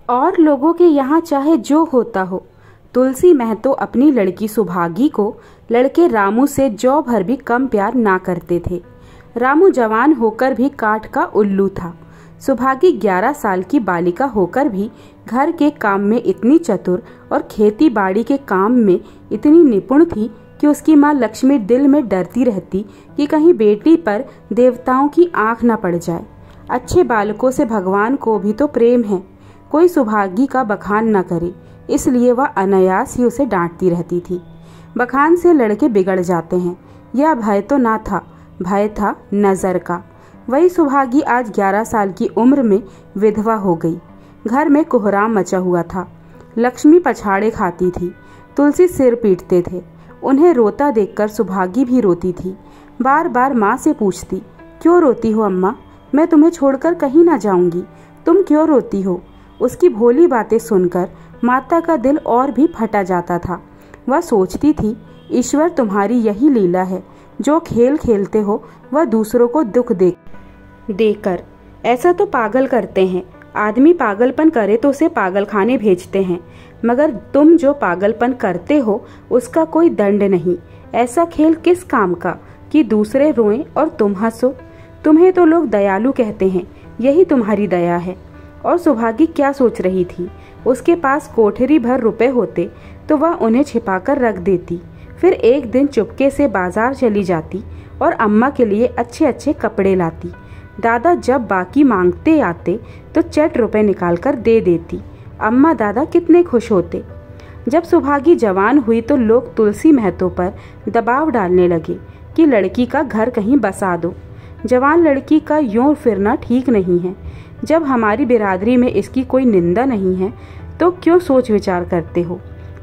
और लोगों के यहाँ चाहे जो होता हो, तुलसी महतो अपनी लड़की सुभागी को लड़के रामू से जौ भर भी कम प्यार ना करते थे। रामू जवान होकर भी काठ का उल्लू था। सुभागी 11 साल की बालिका होकर भी घर के काम में इतनी चतुर और खेती बाड़ी के काम में इतनी निपुण थी कि उसकी माँ लक्ष्मी दिल में डरती रहती कि कहीं बेटी पर देवताओं की आंख न पड़ जाए। अच्छे बालकों से भगवान को भी तो प्रेम है, कोई सुभागी का बखान न करे, इसलिए वह अनायास ही उसे डांटती रहती थी। बखान से लड़के बिगड़ जाते हैं, यह भय तो ना था, भय था नजर का। वही सुभागी आज 11 साल की उम्र में विधवा हो गई। घर में कोहराम मचा हुआ था। लक्ष्मी पछाड़े खाती थी, तुलसी सिर पीटते थे। उन्हें रोता देखकर सुभागी भी रोती थी। बार बार माँ से पूछती, क्यों रोती हो अम्मा, मैं तुम्हें छोड़कर कहीं ना जाऊंगी, तुम क्यों रोती हो। उसकी भोली बातें सुनकर माता का दिल और भी फटा जाता था। वह सोचती थी, ईश्वर तुम्हारी यही लीला है, जो खेल खेलते हो वह दूसरों को दुख देकर। ऐसा तो पागल करते हैं, आदमी पागलपन करे तो उसे पागलखाने भेजते हैं, मगर तुम जो पागलपन करते हो उसका कोई दंड नहीं। ऐसा खेल किस काम का कि दूसरे रोएं और तुम हंसो। तुम्हें तो लोग दयालु कहते हैं, यही तुम्हारी दया है। और सुभागी क्या सोच रही थी, उसके पास कोठरी भर रुपए होते तो वह उन्हें छिपाकर रख देती, फिर एक दिन चुपके से बाजार चली जाती और अम्मा के लिए अच्छे अच्छे कपड़े लाती। दादा जब बाकी मांगते आते तो चट रुपए निकालकर दे देती। अम्मा दादा कितने खुश होते। जब सुभागी जवान हुई तो लोग तुलसी महतो पर दबाव डालने लगे कि लड़की का घर कहीं बसा दो। जवान लड़की का यूं फिरना ठीक नहीं है। जब हमारी बिरादरी में इसकी कोई निंदा नहीं है तो क्यों सोच विचार करते हो।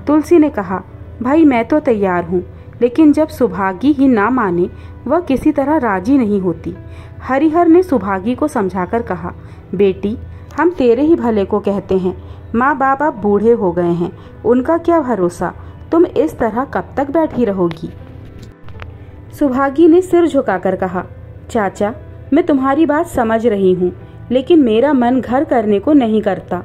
तुलसी ने कहा, भाई मैं तो तैयार हूँ, लेकिन जब सुभागी ही ना माने वह किसी तरह राजी नहीं होती। हरिहर ने सुभागी को समझाकर कहा, बेटी हम तेरे ही भले को कहते हैं, माँ बाप अब बूढ़े हो गए हैं, उनका क्या भरोसा, तुम इस तरह कब तक बैठी रहोगी। सुभागी ने सिर झुकाकर कहा, चाचा मैं तुम्हारी बात समझ रही हूँ, लेकिन मेरा मन घर करने को नहीं करता।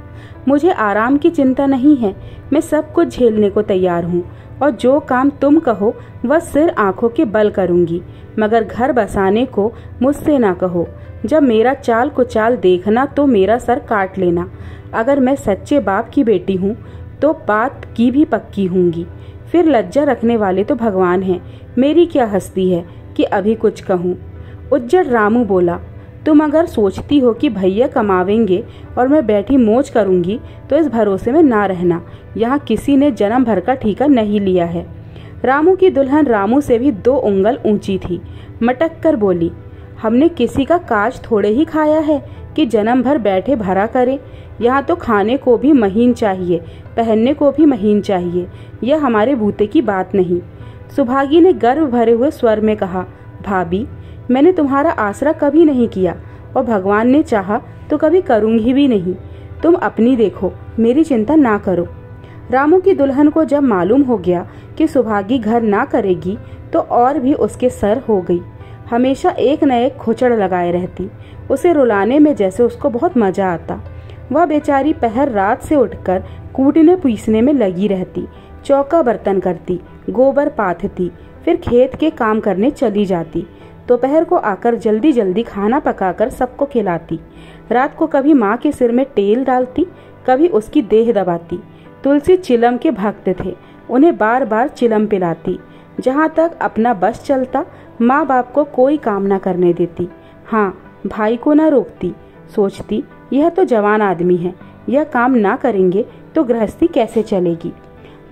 मुझे आराम की चिंता नहीं है, मैं सब कुछ झेलने को तैयार हूँ और जो काम तुम कहो वह सिर आंखों के बल करूँगी, मगर घर बसाने को मुझसे ना कहो। जब मेरा चाल कुचाल देखना तो मेरा सर काट लेना। अगर मैं सच्चे बाप की बेटी हूँ तो बात की भी पक्की हूँगी। फिर लज्जा रखने वाले तो भगवान हैं, मेरी क्या हस्ती है कि अभी कुछ कहूँ। उज्जड़ रामू बोला, तुम अगर सोचती हो कि भैया कमावेंगे और मैं बैठी मौज करूंगी तो इस भरोसे में ना रहना, यहाँ किसी ने जन्म भर का ठीका नहीं लिया है। रामू की दुल्हन रामू से भी 2 उंगल ऊंची थी। मटक कर बोली, हमने किसी का काज थोड़े ही खाया है कि जन्म भर बैठे भरा करे। यहाँ तो खाने को भी महीन चाहिए, पहनने को भी महीन चाहिए, यह हमारे बूते की बात नहीं। सुभागी ने गर्व भरे हुए स्वर में कहा, भाभी मैंने तुम्हारा आसरा कभी नहीं किया और भगवान ने चाहा तो कभी करूंगी भी नहीं। तुम अपनी देखो, मेरी चिंता ना करो। रामू की दुल्हन को जब मालूम हो गया कि सुभागी घर ना करेगी तो और भी उसके सर हो गई। हमेशा एक न एक खुचड़ लगाए रहती। उसे रुलाने में जैसे उसको बहुत मजा आता। वह बेचारी पहर रात से उठकर कूटने पीसने में लगी रहती, चौका बर्तन करती, गोबर पाथती, फिर खेत के काम करने चली जाती। दोपहर को आकर जल्दी जल्दी खाना पकाकर सबको खिलाती। रात को कभी माँ के सिर में तेल डालती, कभी उसकी देह दबाती। तुलसी चिलम के भक्त थे, उन्हें बार बार चिलम पिलाती। जहाँ तक अपना बस चलता माँ बाप को कोई काम न करने देती। हाँ, भाई को न रोकती। सोचती यह तो जवान आदमी है, यह काम ना करेंगे तो गृहस्थी कैसे चलेगी।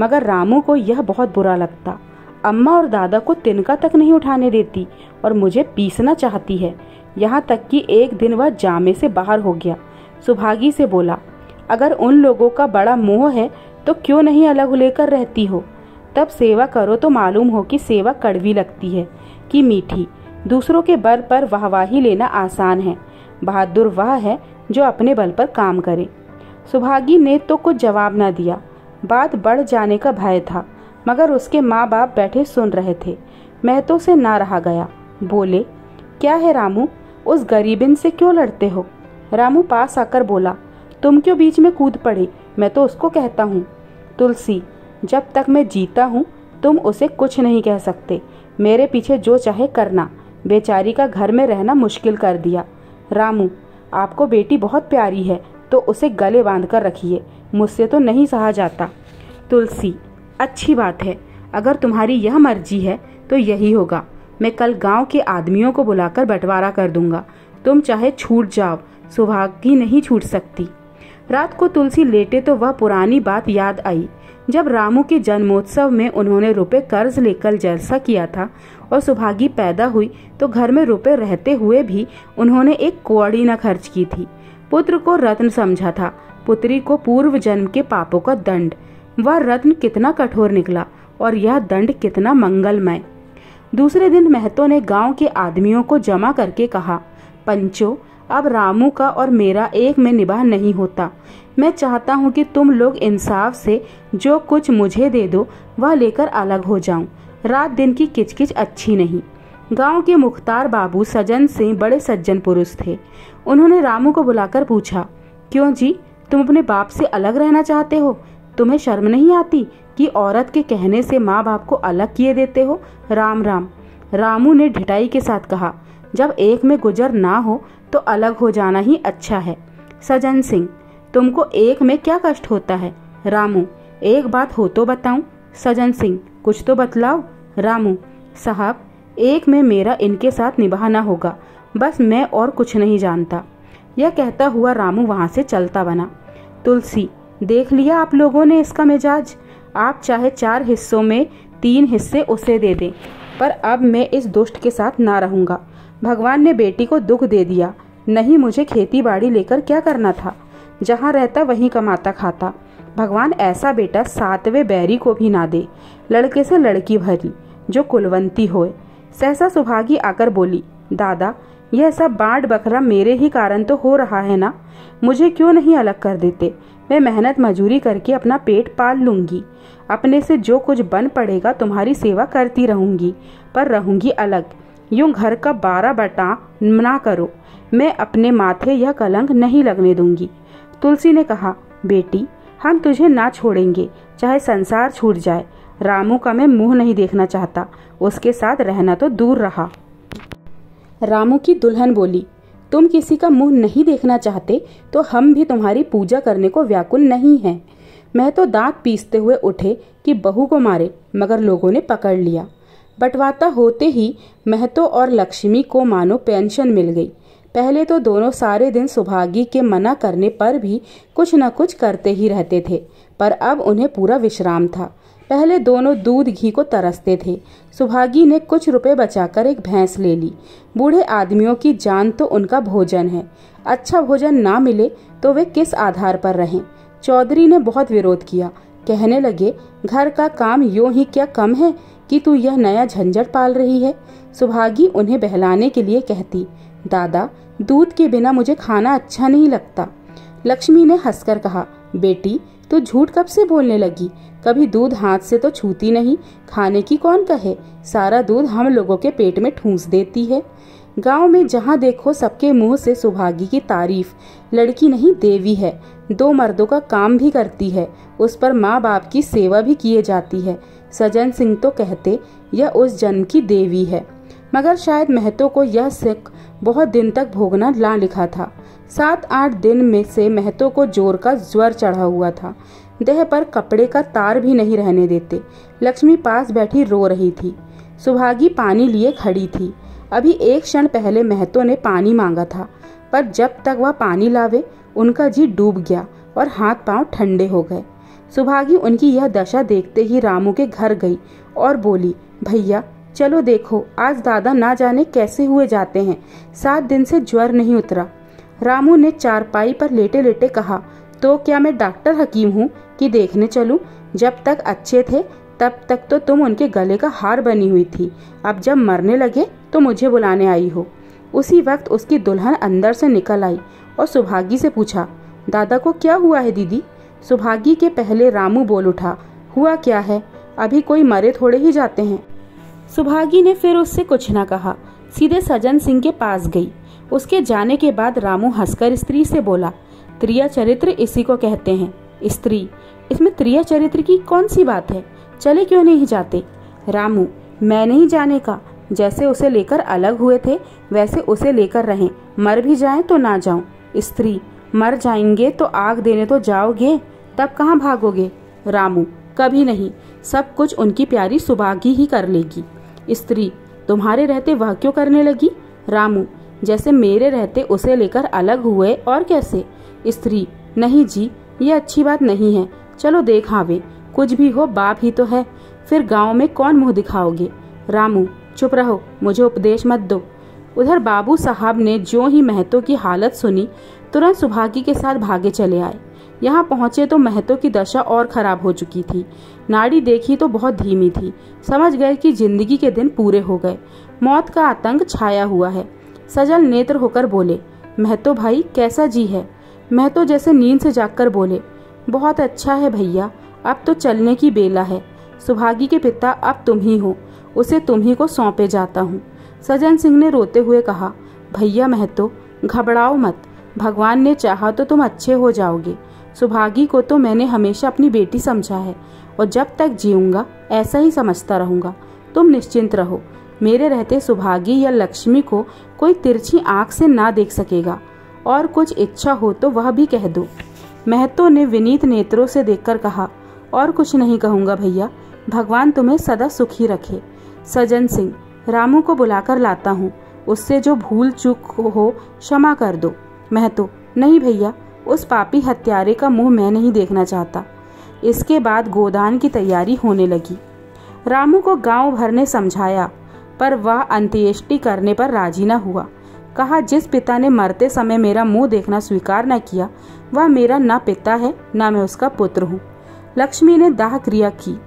मगर रामू को यह बहुत बुरा लगता। अम्मा और दादा को तिनका तक नहीं उठाने देती और मुझे पीसना चाहती है। यहाँ तक कि एक दिन वह जामे से बाहर हो गया। सुभागी से बोला, अगर उन लोगों का बड़ा मोह है तो क्यों नहीं अलग लेकर रहती हो। तब सेवा करो तो मालूम हो कि सेवा कड़वी लगती है कि मीठी। दूसरों के बल पर वाहवाही लेना आसान है, बहादुर वह है जो अपने बल पर काम करे। सुभागी ने तो कुछ जवाब न दिया। बात बढ़ जाने का भय था, मगर उसके माँ बाप बैठे सुन रहे थे। महतो से ना रहा गया। बोले, क्या है रामू, उस गरीबिन से क्यों लड़ते हो। रामू पास आकर बोला, तुम क्यों बीच में कूद पड़े? मैं तो उसको कहता हूँ। तुलसी, जब तक मैं जीता हूँ तुम उसे कुछ नहीं कह सकते। मेरे पीछे जो चाहे करना। बेचारी का घर में रहना मुश्किल कर दिया। रामू, आपको बेटी बहुत प्यारी है तो उसे गले बांध कर रखिए, मुझसे तो नहीं सहा जाता। तुलसी, अच्छी बात है, अगर तुम्हारी यह मर्जी है तो यही होगा। मैं कल गांव के आदमियों को बुलाकर बंटवारा कर दूंगा। तुम चाहे छूट जाओ, सुभागी नहीं छूट सकती। रात को तुलसी लेटे तो वह पुरानी बात याद आई। जब रामू के जन्मोत्सव में उन्होंने रुपए कर्ज लेकर जलसा किया था और सुभागी पैदा हुई तो घर में रुपए रहते हुए भी उन्होंने एक कौड़ी न खर्च की थी। पुत्र को रत्न समझा था, पुत्री को पूर्व जन्म के पापों का दंड। वह रत्न कितना कठोर निकला और यह दंड कितना मंगलमय। दूसरे दिन महतो ने गांव के आदमियों को जमा करके कहा, पंचो, अब रामू का और मेरा एक में निभाह नहीं होता। मैं चाहता हूँ कि तुम लोग इंसाफ से जो कुछ मुझे दे दो वह लेकर अलग हो जाऊं। रात दिन की किचकिच अच्छी नहीं। गांव के मुख्तार बाबू सजन सिंह बड़े सज्जन पुरुष थे। उन्होंने रामू को बुलाकर पूछा, क्यों जी, तुम अपने बाप से अलग रहना चाहते हो? तुम्हें शर्म नहीं आती कि औरत के कहने से माँ बाप को अलग किए देते हो? राम राम। रामू ने ढिठाई के साथ कहा, जब एक में गुजर ना हो तो अलग हो जाना ही अच्छा है। सजन सिंह, तुमको एक में क्या कष्ट होता है? रामू, एक बात हो तो बताऊं। सजन सिंह, कुछ तो बतलाओ। रामू, साहब, एक में मेरा इनके साथ निभाना होगा, बस मैं और कुछ नहीं जानता। यह कहता हुआ रामू वहां से चलता बना। तुलसी, देख लिया आप लोगों ने इसका मिजाज। आप चाहे 4 हिस्सों में 3 हिस्से उसे दे दें, पर अब मैं इस दुष्ट के साथ ना रहूंगा। भगवान ने बेटी को दुख दे दिया, नहीं मुझे खेती बाड़ी लेकर क्या करना था? जहाँ रहता वहीं कमाता खाता। भगवान ऐसा बेटा 7वें बैरी को भी ना दे, लड़के से लड़की भरी जो कुलवंती होए। सहसा सुभागी आकर बोली, दादा, यह सब बांट बखरा मेरे ही कारण तो हो रहा है ना? मुझे क्यों नहीं अलग कर देते? मैं मेहनत मजूरी करके अपना पेट पाल लूंगी। अपने से जो कुछ बन पड़ेगा तुम्हारी सेवा करती रहूंगी, पर रहूंगी अलग। यूं घर का 12 बटा ना करो। मैं अपने माथे यह कलंक नहीं लगने दूंगी। तुलसी ने कहा, बेटी, हम तुझे ना छोड़ेंगे, चाहे संसार छूट जाए। रामू का मैं मुंह नहीं देखना चाहता, उसके साथ रहना तो दूर रहा। रामू की दुल्हन बोली, तुम किसी का मुंह नहीं देखना चाहते तो हम भी तुम्हारी पूजा करने को व्याकुल नहीं हैं। मैं तो दांत पीसते हुए उठे कि बहू को मारे, मगर लोगों ने पकड़ लिया। बंटवारा होते ही महतो और लक्ष्मी को मानो पेंशन मिल गई। पहले तो दोनों सारे दिन सुभागी के मना करने पर भी कुछ न कुछ करते ही रहते थे, पर अब उन्हें पूरा विश्राम था। पहले दोनों दूध घी को तरसते थे। सुभागी ने कुछ रुपए बचाकर एक भैंस ले ली। बूढ़े आदमियों की जान तो उनका भोजन है, अच्छा भोजन ना मिले तो वे किस आधार पर रहें? चौधरी ने बहुत विरोध किया, कहने लगे, घर का काम यूं ही क्या कम है कि तू यह नया झंझट पाल रही है? सुभागी उन्हें बहलाने के लिए कहती, दादा, दूध के बिना मुझे खाना अच्छा नहीं लगता। लक्ष्मी ने हंसकर कहा, बेटी, तू झूठ कब से बोलने लगी? कभी दूध हाथ से तो छूती नहीं, खाने की कौन कहे? सारा दूध हम लोगों के पेट में ठूंस देती है। गांव में जहां देखो सबके मुंह से सुभागी की तारीफ। लड़की नहीं देवी है, 2 मर्दों का काम भी करती है, उस पर माँ बाप की सेवा भी किए जाती है। सजन सिंह तो कहते यह उस जन्म की देवी है, मगर शायद महतो को यह सिक बहुत दिन तक भोगना ना लिखा था। 7-8 दिन में से महतो को जोर का ज्वर चढ़ा हुआ था। देह पर कपड़े का तार भी नहीं रहने देते। लक्ष्मी पास बैठी रो रही थी। सुभागी पानी लिए खड़ी थी। अभी एक क्षण पहले महतो ने पानी मांगा था, पर जब तक वह पानी लावे उनका जी डूब गया और हाथ पांव ठंडे हो गए। सुभागी उनकी यह दशा देखते ही रामू के घर गई और बोली, भैया चलो देखो, आज दादा ना जाने कैसे हुए जाते हैं, 7 दिन से ज्वर नहीं उतरा। रामू ने चारपाई पर लेटे लेटे कहा, तो क्या मैं डॉक्टर हकीम हूँ कि देखने चलूं? जब तक अच्छे थे तब तक तो तुम उनके गले का हार बनी हुई थी, अब जब मरने लगे तो मुझे बुलाने आई हो। उसी वक्त उसकी दुल्हन अंदर से निकल आई और सुभागी से पूछा, दादा को क्या हुआ है दीदी? सुभागी के पहले रामू बोल उठा, हुआ क्या है, अभी कोई मरे थोड़े ही जाते हैं। सुभागी ने फिर उससे कुछ न कहा, सीधे सजन सिंह के पास गई। उसके जाने के बाद रामू हंसकर स्त्री से बोला, त्रिया चरित्र इसी को कहते हैं। स्त्री, इसमें त्रिया चरित्र की कौन सी बात है? चले क्यों नहीं जाते? रामू, मैं नहीं जाने का। जैसे उसे लेकर अलग हुए थे वैसे उसे लेकर रहें। मर भी जाएं तो ना जाऊं। स्त्री, मर जाएंगे तो आग देने तो जाओगे, तब कहाँ भागोगे? रामू, कभी नहीं। सब कुछ उनकी प्यारी सुभागी ही कर लेगी। स्त्री, तुम्हारे रहते वह क्यों करने लगी? रामू, जैसे मेरे रहते उसे लेकर अलग हुए और कैसे? स्त्री, नहीं जी, ये अच्छी बात नहीं है। चलो देख आवे। कुछ भी हो बाप ही तो है, फिर गांव में कौन मुंह दिखाओगे? रामू, चुप रहो, मुझे उपदेश मत दो। उधर बाबू साहब ने जो ही महतो की हालत सुनी तुरंत सुभागी के साथ भागे चले आए। यहाँ पहुंचे तो महतो की दशा और खराब हो चुकी थी। नाड़ी देखी तो बहुत धीमी थी। समझ गए कि जिंदगी के दिन पूरे हो गए, मौत का आतंक छाया हुआ है। सजल नेत्र होकर बोले, महतो भाई कैसा जी है? महतो जैसे नींद से जागकर बोले, बहुत अच्छा है भैया, अब तो चलने की बेला है। सुभागी के पिता अब तुम ही हो, उसे तुम ही को सौंपे जाता हूँ। सज्जन सिंह ने रोते हुए कहा, भैया महतो घबराओ मत, भगवान ने चाहा तो तुम अच्छे हो जाओगे। सुभागी को तो मैंने हमेशा अपनी बेटी समझा है और जब तक जीऊंगा ऐसा ही समझता रहूंगा। तुम निश्चिंत रहो, मेरे रहते सुभागी या लक्ष्मी को कोई तिरछी आंख से ना देख सकेगा। और कुछ इच्छा हो तो वह भी कह दो। महतो ने विनीत नेत्रों से देखकर कहा, और कुछ नहीं कहूंगा भैया, भगवान तुम्हें सदा सुखी रखे। सज्जन सिंह, रामू को बुलाकर लाता हूँ, उससे जो भूल चूक हो क्षमा कर दो। महतो, नहीं भैया, उस पापी हत्यारे का मुंह मैं नहीं देखना चाहता। इसके बाद गोदान की तैयारी होने लगी। रामू को गांव भर ने समझाया पर वह अंत्येष्टि करने पर राजी न हुआ। कहा, जिस पिता ने मरते समय मेरा मुंह देखना स्वीकार न किया वह मेरा न पिता है न मैं उसका पुत्र हूँ। लक्ष्मी ने दाह क्रिया की।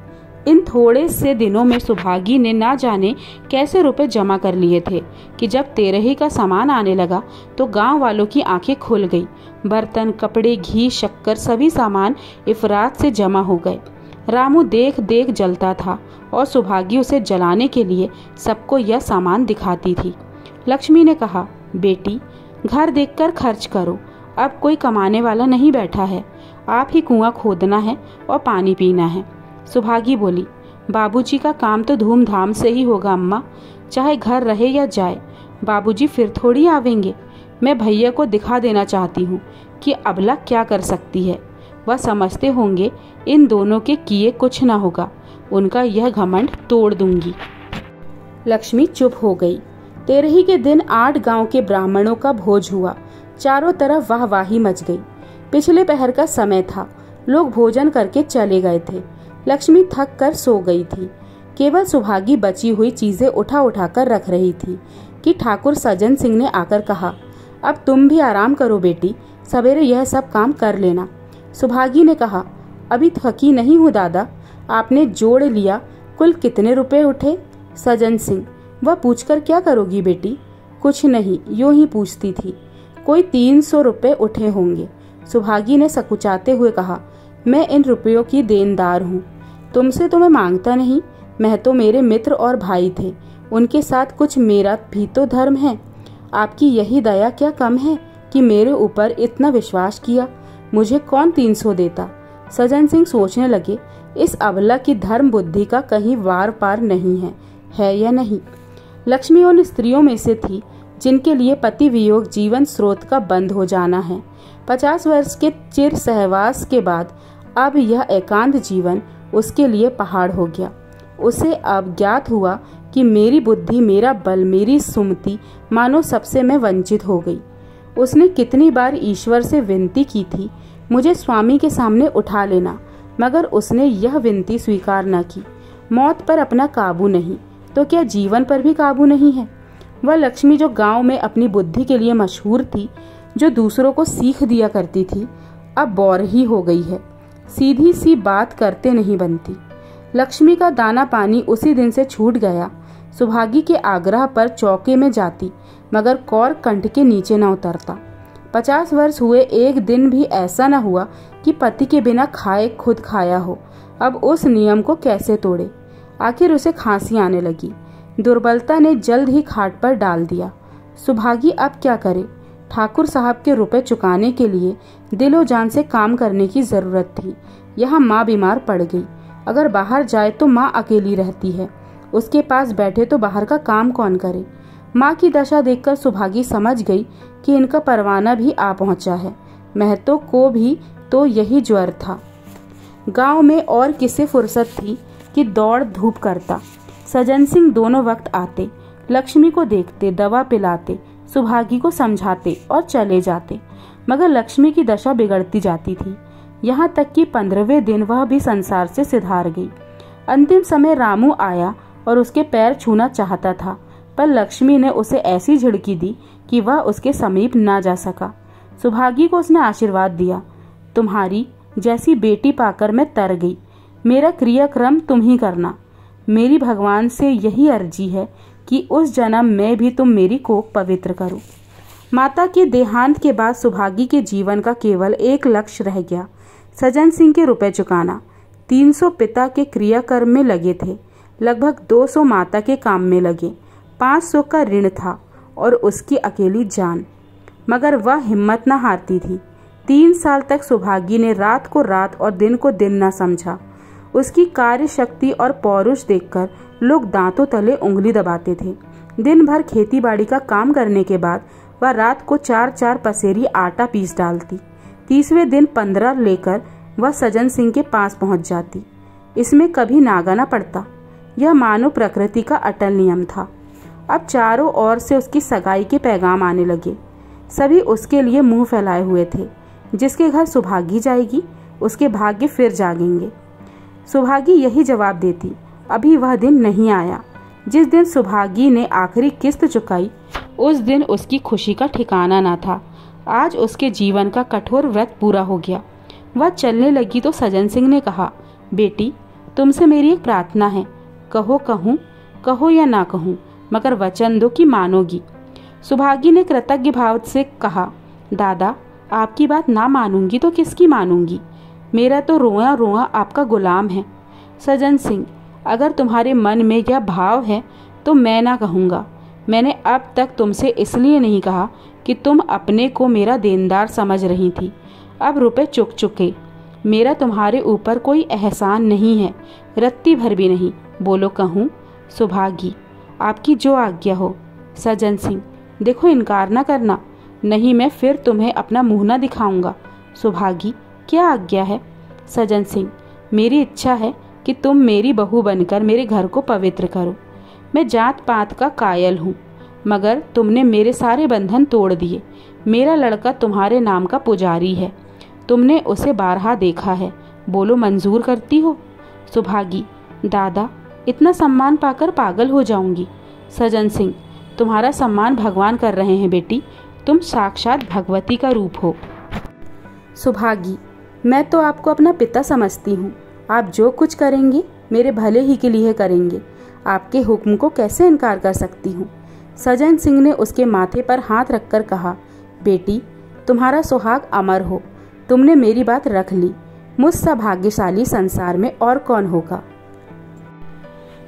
इन थोड़े से दिनों में सुभागी ने ना जाने कैसे रुपए जमा कर लिए थे कि जब तेरही का सामान आने लगा तो गांव वालों की आंखें खुल गई। बर्तन, कपड़े, घी, शक्कर सभी सामान इफरात से जमा हो गए। रामू देख देख जलता था और सुभागी उसे जलाने के लिए सबको यह सामान दिखाती थी। लक्ष्मी ने कहा, बेटी घर देखकर खर्च करो, अब कोई कमाने वाला नहीं बैठा है, आप ही कुआं खोदना है और पानी पीना है। सुभागी बोली, बाबूजी का काम तो धूमधाम से ही होगा अम्मा, चाहे घर रहे या जाए। बाबूजी फिर थोड़ी आवेंगे। मैं भैया को दिखा देना चाहती हूँ कि अबला क्या कर सकती है। वह समझते होंगे इन दोनों के किए कुछ ना होगा, उनका यह घमंड तोड़ दूंगी। लक्ष्मी चुप हो गई। तेरही के दिन 8 गांव के ब्राह्मणों का भोज हुआ। चारों तरफ वाहवाही मच गई। पिछले पहर का समय था, लोग भोजन करके चले गए थे। लक्ष्मी थक कर सो गई थी। केवल सुभागी बची हुई चीजें उठा उठा कर रख रही थी कि ठाकुर सज्जन सिंह ने आकर कहा, अब तुम भी आराम करो बेटी, सवेरे यह सब काम कर लेना। सुभागी ने कहा, अभी थकी नहीं हूँ दादा। आपने जोड़ लिया, कुल कितने रुपए उठे? सज्जन सिंह, वह पूछकर क्या करोगी बेटी? कुछ नहीं, यूं ही पूछती थी। कोई 300 रुपए उठे होंगे। सुभागी ने सकुचाते हुए कहा, मैं इन रुपयों की देनदार हूँ, तुमसे तो मैं मांगता नहीं। महतो मेरे मित्र और भाई थे, उनके साथ कुछ मेरा भी तो धर्म है। आपकी यही दया क्या कम है कि मेरे ऊपर इतना विश्वास किया? मुझे कौन 300 देता? सज्जन सिंह सोचने लगे, इस अबला की धर्म बुद्धि का कहीं वार पार नहीं है या नहीं। लक्ष्मी उन स्त्रियों में से थी जिनके लिए पति वियोग जीवन स्रोत का बंद हो जाना है। 50 वर्ष के चिर सहवास के बाद अब यह एकांत जीवन उसके लिए पहाड़ हो गया। उसे अब ज्ञात हुआ कि मेरी बुद्धि, मेरा बल, मेरी सुमति मानो सबसे मैं वंचित हो गई। उसने कितनी बार ईश्वर से विनती की थी, मुझे स्वामी के सामने उठा लेना, मगर उसने यह विनती स्वीकार न की। मौत पर अपना काबू नहीं तो क्या जीवन पर भी काबू नहीं है? वह लक्ष्मी जो गांव में अपनी बुद्धि के लिए मशहूर थी, जो दूसरों को सीख दिया करती थी, अब बौर ही हो गई है। सीधी सी बात करते नहीं बनती। लक्ष्मी का दाना पानी उसी दिन से छूट गया। सुभागी के आग्रह पर चौके में जाती, मगर कौर कंठ के नीचे न उतरता। 50 वर्ष हुए, एक दिन भी ऐसा न हुआ कि पति के बिना खाए खुद खाया हो। अब उस नियम को कैसे तोड़े? आखिर उसे खांसी आने लगी। दुर्बलता ने जल्द ही खाट पर डाल दिया। सुभागी अब क्या करे? ठाकुर साहब के रुपए चुकाने के लिए दिलो जान से काम करने की जरूरत थी। यहाँ माँ बीमार पड़ गई, अगर बाहर जाए तो माँ अकेली रहती है, उसके पास बैठे तो बाहर का काम कौन करे। माँ की दशा देखकर सुभागी समझ गई कि इनका परवाना भी आ पहुंचा है। महतो को भी तो यही ज्वर था। गांव में और किसे फुर्सत थी कि दौड़ धूप करता। सज्जन सिंह दोनों वक्त आते, लक्ष्मी को देखते, दवा पिलाते, सुभागी को समझाते और चले जाते, मगर लक्ष्मी की दशा बिगड़ती जाती थी। यहाँ तक कि 15वें दिन वह भी संसार से सिधार गई। अंतिम समय रामू आया और उसके पैर छूना चाहता था, पर लक्ष्मी ने उसे ऐसी झिड़की दी कि वह उसके समीप ना जा सका। सुभागी को उसने आशीर्वाद दिया, तुम्हारी जैसी बेटी पाकर मैं तर गई। मेरा क्रियाक्रम तुम ही करना। मेरी भगवान से यही अर्जी है कि उस जन्म में भी तुम मेरी कोख पवित्र करो। माता के देहांत के बाद सुभागी के जीवन का केवल एक लक्ष्य रह गया, सज्जन सिंह के रुपए चुकाना। 300 पिता के क्रियाकर्म में लगे थे, लगभग 200 माता के काम में लगे, 500 का ऋण था और उसकी अकेली जान। मगर वह हिम्मत न हारती थी। 3 साल तक सुभागी ने रात को रात और दिन को दिन न समझा। उसकी कार्य शक्ति और पौरुष देखकर लोग दांतों तले उंगली दबाते थे। दिन भर खेती बाड़ी का काम करने के बाद वह रात को 4-4 पसेरी आटा पीस डालती। 30वें दिन 15 लेकर वह सज्जन सिंह के पास पहुंच जाती। इसमें कभी नागा न पड़ता। यह मानव प्रकृति का अटल नियम था। अब चारों ओर से उसकी सगाई के पैगाम आने लगे। सभी उसके लिए मुंह फैलाए हुए थे। जिसके घर सुभागी जाएगी उसके भाग्य फिर जागेंगे। सुभागी यही जवाब देती, अभी वह दिन नहीं आया। जिस दिन सुभागी ने आखिरी किस्त चुकाई उस दिन उसकी खुशी का ठिकाना न था। आज उसके जीवन का कठोर व्रत पूरा हो गया। वह चलने लगी तो सज्जन सिंह ने कहा, बेटी तुमसे मेरी एक प्रार्थना है, कहो या ना कहूँ, मगर वचन दो कि मानोगी। सुभागी ने कृतज्ञ भाव से कहा, दादा आपकी बात ना मानूंगी तो किसकी मानूंगी। मेरा तो रोआ रोआ आपका गुलाम है। सज्जन सिंह, अगर तुम्हारे मन में यह भाव है तो मैं ना कहूँगा। मैंने अब तक तुमसे इसलिए नहीं कहा कि तुम अपने को मेरा देनदार समझ रही थी। अब रुपए चुक चुके, मेरा तुम्हारे ऊपर कोई एहसान नहीं है, रत्ती भर भी नहीं। बोलो कहूँ। सुभागी, आपकी जो आज्ञा हो। सज्जन सिंह, देखो इनकार ना करना, नहीं मैं फिर तुम्हें अपना मुंह न दिखाऊंगा। सुभागी, क्या आज्ञा है। सज्जन सिंह, मेरी इच्छा है कि तुम मेरी बहू बनकर मेरे घर को पवित्र करो। मैं जात पात का कायल हूँ, मगर तुमने मेरे सारे बंधन तोड़ दिए। मेरा लड़का तुम्हारे नाम का पुजारी है, तुमने उसे बारहा देखा है। बोलो मंजूर करती हो। सुभागी, दादा इतना सम्मान पाकर पागल हो जाऊंगी। सज्जन सिंह, तुम्हारा सम्मान भगवान कर रहे हैं बेटी, तुम साक्षात भगवती का रूप हो। सुभागी, मैं तो आपको अपना पिता समझती हूँ। आप जो कुछ करेंगे मेरे भले ही के लिए करेंगे। आपके हुक्म को कैसे इनकार कर सकती हूँ। सज्जन सिंह ने उसके माथे पर हाथ रखकर कहा, बेटी तुम्हारा सुहाग अमर हो। तुमने मेरी बात रख ली। मुझसे भाग्यशाली संसार में और कौन होगा।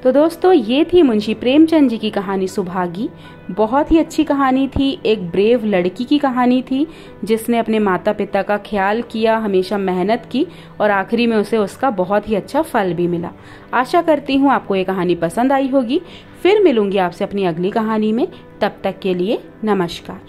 तो दोस्तों, ये थी मुंशी प्रेमचंद जी की कहानी सुभागी। बहुत ही अच्छी कहानी थी। एक ब्रेव लड़की की कहानी थी जिसने अपने माता पिता का ख्याल किया, हमेशा मेहनत की और आखिरी में उसे उसका बहुत ही अच्छा फल भी मिला। आशा करती हूँ आपको ये कहानी पसंद आई होगी। फिर मिलूंगी आपसे अपनी अगली कहानी में। तब तक के लिए नमस्कार।